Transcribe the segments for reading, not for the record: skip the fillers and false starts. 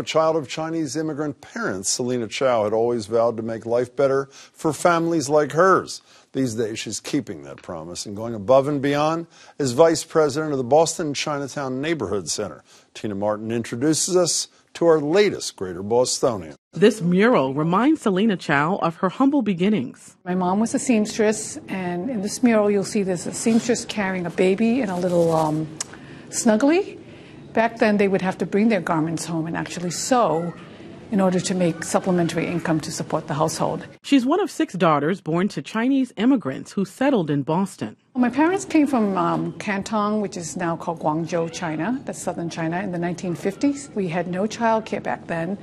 child of Chinese immigrant parents, Selina Chow had always vowed to make life better for families like hers. These days, she's keeping that promise and going above and beyond as vice president of the Boston Chinatown Neighborhood Center. Tina Martin introduces us to our latest Greater Bostonian. This mural reminds Selina Chow of her humble beginnings. My mom was a seamstress, and in this mural you'll see there's a seamstress carrying a baby in a little snuggly. Back then they would have to bring their garments home and actually sew in order to make supplementary income to support the household. She's one of 6 daughters born to Chinese immigrants who settled in Boston. My parents came from Canton, which is now called Guangzhou, China. That's southern China, in the 1950s. We had no child care back then.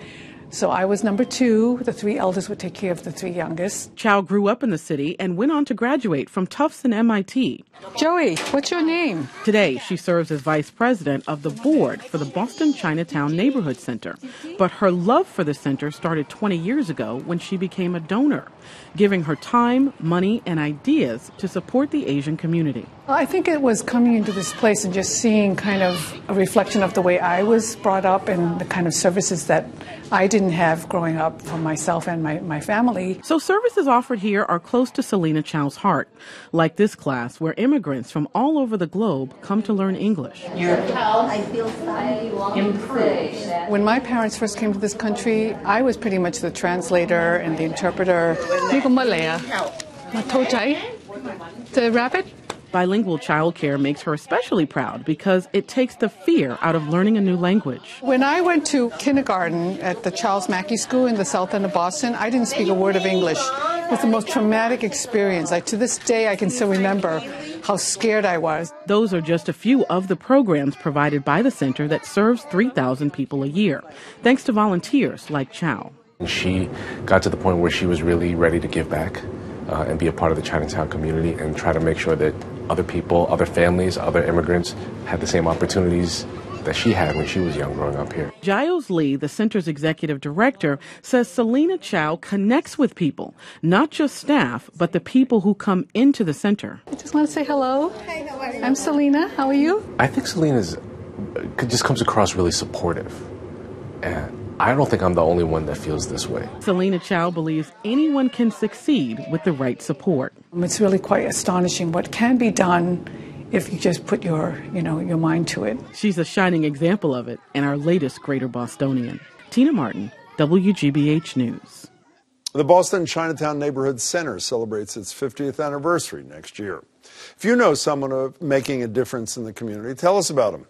So I was number 2. The 3 eldest would take care of the 3 youngest. Chow grew up in the city and went on to graduate from Tufts and MIT. Joey, what's your name? Today, she serves as vice president of the board for the Boston Chinatown Neighborhood Center. But her love for the center started 20 years ago when she became a donor, giving her time, money, and ideas to support the Asian community. I think it was coming into this place and just seeing kind of a reflection of the way I was brought up and the kind of services that I didn't have growing up for myself and my family. So services offered here are close to Selina Chow's heart, like this class where immigrants from all over the globe come to learn English. When my parents first came to this country, I was pretty much the translator and the interpreter. The rabbit? Bilingual childcare makes her especially proud because it takes the fear out of learning a new language. When I went to kindergarten at the Charles Mackey School in the south end of Boston, I didn't speak a word of English. It was the most traumatic experience. To this day, I can still remember how scared I was. Those are just a few of the programs provided by the center that serves 3,000 people a year, thanks to volunteers like Chow. She got to the point where she was really ready to give back and be a part of the Chinatown community and try to make sure that other people, other families, other immigrants had the same opportunities that she had when she was young growing up here. Giles Lee, the center's executive director, says Selina Chow connects with people, not just staff, but the people who come into the center. I just want to say hello. Hi, how are you? I'm Selina. How are you? I think Selina just comes across really supportive. And I don't think I'm the only one that feels this way. Selina Chow believes anyone can succeed with the right support. It's really quite astonishing what can be done if you just put your mind to it. She's a shining example of it in our latest Greater Bostonian. Tina Martin, WGBH News. The Boston Chinatown Neighborhood Center celebrates its 50th anniversary next year. If you know someone making a difference in the community, tell us about them.